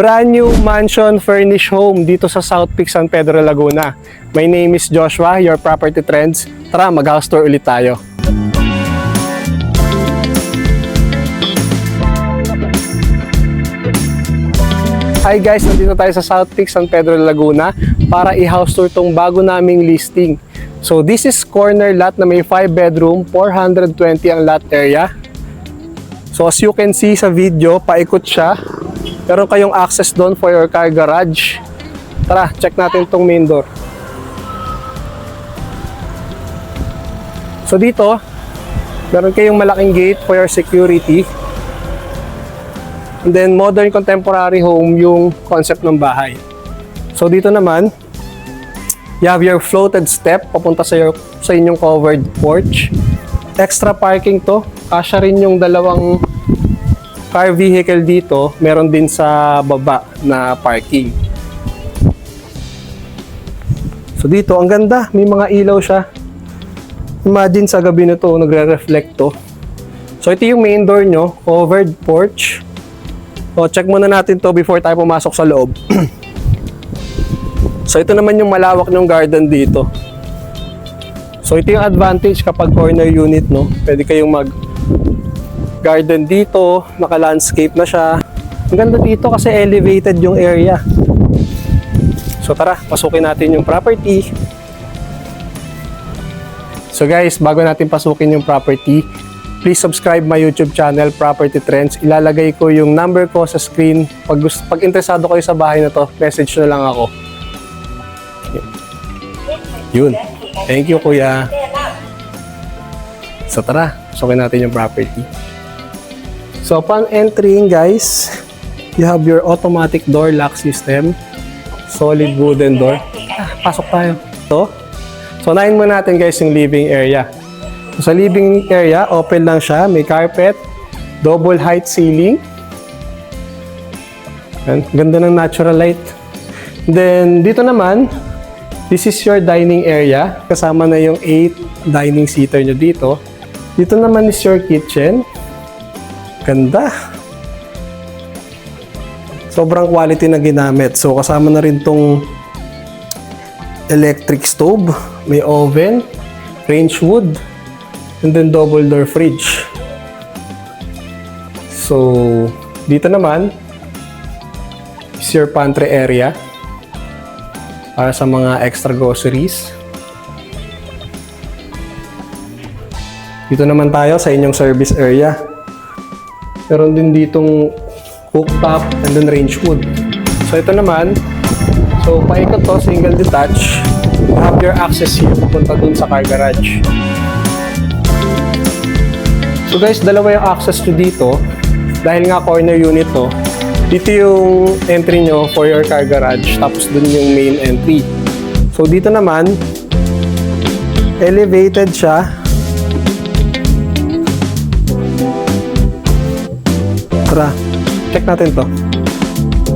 Brand new mansion furnished home dito sa South Peak, San Pedro, Laguna. My name is Joshua, your property trends. Tara, mag-house tour ulit tayo. Hi guys, nandito tayo sa South Peak, San Pedro, Laguna para i-house tour tong bago naming listing. So this is corner lot na may 5 bedroom, 420 ang lot area. So as you can see sa video, paikot siya. Meron kayong access doon for your car garage. Tara, check natin itong main door. So dito, meron kayong malaking gate for your security. And then modern contemporary home yung concept ng bahay. So dito naman, you have your floated step papunta sa inyong covered porch. Extra parking to. Kasya rin yung dalawang car vehicle dito, meron din sa baba na parking. So dito, ang ganda, may mga ilaw siya. Imagine sa gabi na to, nagre-reflect to. So ito yung main door nyo, covered porch. So check muna natin to before tayo pumasok sa loob. So ito naman yung malawak ng garden dito. So ito yung advantage kapag corner unit, no? Pwede kayong garden dito, naka-landscape na siya. Ang ganda dito kasi elevated yung area. So tara, pasukin natin yung property. So guys, bago natin pasukin yung property, please subscribe my YouTube channel, Property Trends. Ilalagay ko yung number ko sa screen. Pag interesado kayo sa bahay na to, message na lang ako. Yun. Thank you, kuya. So tara, pasukin natin yung property. So upon entering guys, you have your automatic door lock system. Solid wooden door. Pasok tayo. So unahin muna natin guys yung living area. So, sa living area, open lang siya. May carpet, double height ceiling. And, ganda ng natural light. Then dito naman, this is your dining area. Kasama na yung 8 dining seater nyo dito. Dito naman is your kitchen. Ganda. Sobrang quality na ginamit. So kasama na rin tong electric stove, may oven, range wood, and then double door fridge. So dito naman is your pantry area para sa mga extra groceries. Dito naman tayo sa inyong service area. Meron din ditong cooktop and then range wood. So ito naman, so paikot to, single detach. You have your access here papunta dun sa car garage. So guys, dalawa yung access nyo dito. Dahil nga corner unit to, dito yung entry nyo for your car garage. Tapos dun yung main entry. So dito naman, elevated siya. Tara, check natin to.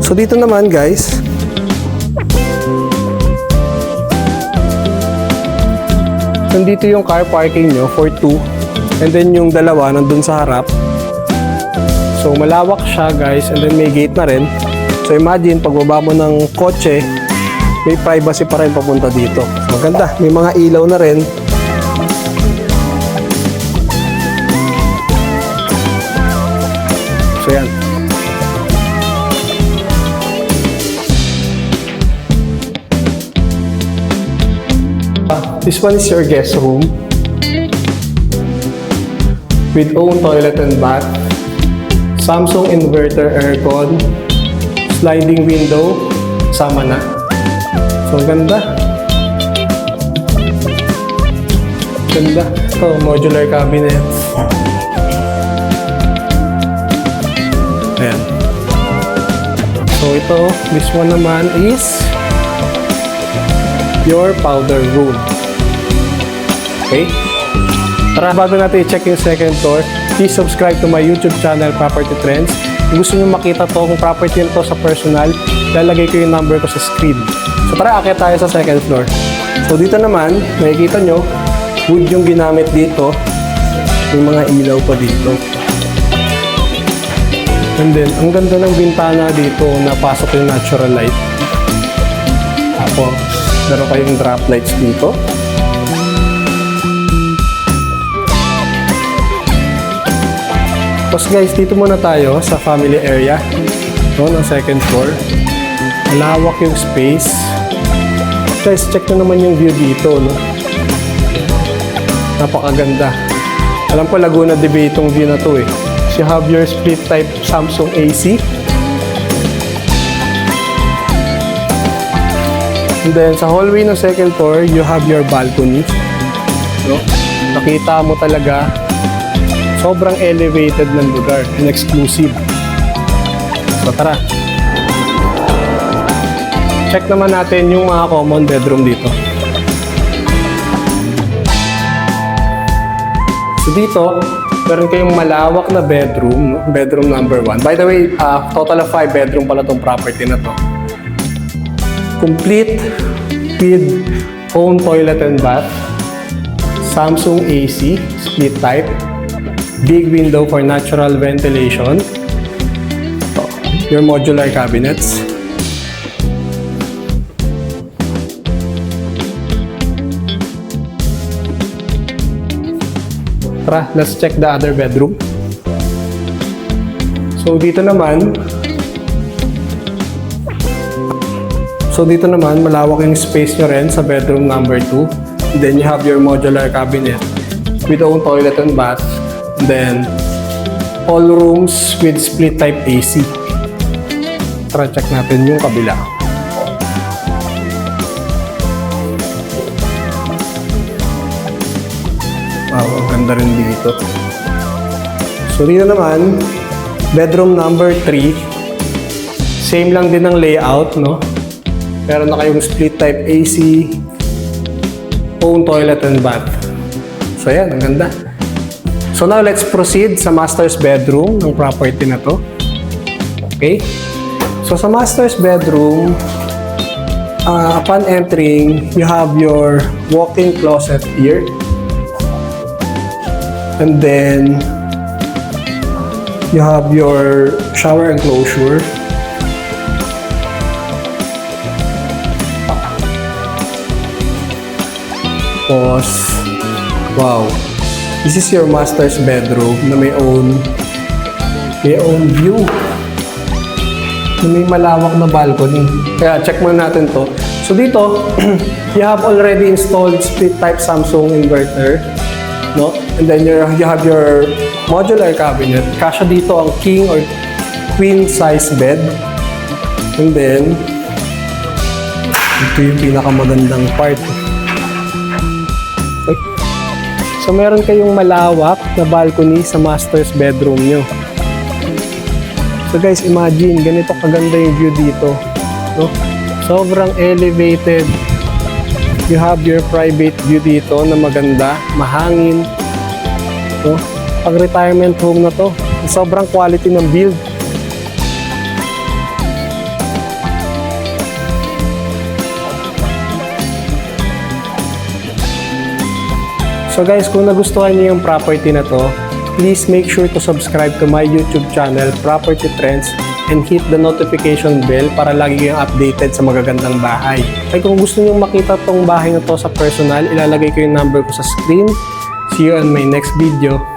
So dito naman guys, nandito yung car parking nyo for 2. And then yung dalawa nandun sa harap. So malawak siya guys, and then may gate na rin. So imagine pagbaba mo ng kotse, may privacy pa rin papunta dito. So maganda, may mga ilaw na rin. So yan. This one is your guest room with own toilet and bath, Samsung inverter aircon, sliding window, sama na. So ganda. Ganda. Ito, modular cabinet. Ayan. So ito, this one naman is your powder room. Okay? Tara, bago natin i-check yung second floor, please subscribe to my YouTube channel, Property Trends. Kung gusto nyo makita to, kung property nito sa personal, lalagay ko yung number ko sa screen. So tara, akit tayo sa second floor. So dito naman, makikita nyo, wood yung ginamit dito. May mga ilaw pa dito. And then, ang ganda ng bintana dito, napasok yung natural light. Tapos, meron kayong drop lights dito. Tapos guys, dito muna tayo sa family area. No, ng second floor. Malawak yung space. Guys, check na naman yung view dito, no? Napakaganda. Alam ko Laguna de Bay itong view na to eh. So you have your split type Samsung AC. And then sa hallway ng second floor, you have your balcony. No? Nakita mo talaga sobrang elevated ng lugar and exclusive. So tara. Check naman natin yung mga common bedroom dito. So dito, meron kayong malawak na bedroom, no? Bedroom number 1. By the way, total of 5 bedroom pala tong property na to. Complete with own toilet and bath, Samsung AC, split type, big window for natural ventilation, your modular cabinets. Tara, let's check the other bedroom. So dito naman, malawak yung space nyo rin sa bedroom number 2. Then you have your modular cabinet with own toilet and bath. Then, all rooms with split type AC. Tara, check natin yung kabila. Wow, ang ganda rin dito. So, dito naman, bedroom number 3. Same lang din ang layout, no? Meron na kayong split type AC, own toilet and bath. So, yan, ang ganda. So, now let's proceed sa master's bedroom ng property na to. Okay? So, sa master's bedroom, upon entering, you have your walk-in closet here. And then, you have your shower enclosure. Pause. Wow. This is your master's bedroom na may own view. Na may malawak na balcony. Kaya check muna natin to. So dito, you have already installed split type Samsung inverter. No? And then you have your modular cabinet. Kasya dito ang king or queen size bed. And then, ito yung pinakamagandang part. Okay. So, meron kayong malawak na balcony sa master's bedroom nyo. So guys, imagine, ganito kaganda yung view dito. No? Sobrang elevated. You have your private view dito na maganda, mahangin. No? Pag retirement home na to, sobrang quality ng build. So guys, kung nagustuhan niyo yung property na to, please make sure to subscribe to my YouTube channel, Property Trends, and hit the notification bell para lagi kayong updated sa magagandang bahay. Ay kung gusto niyo makita tong bahay na to sa personal, ilalagay ko yung number ko sa screen. See you on my next video.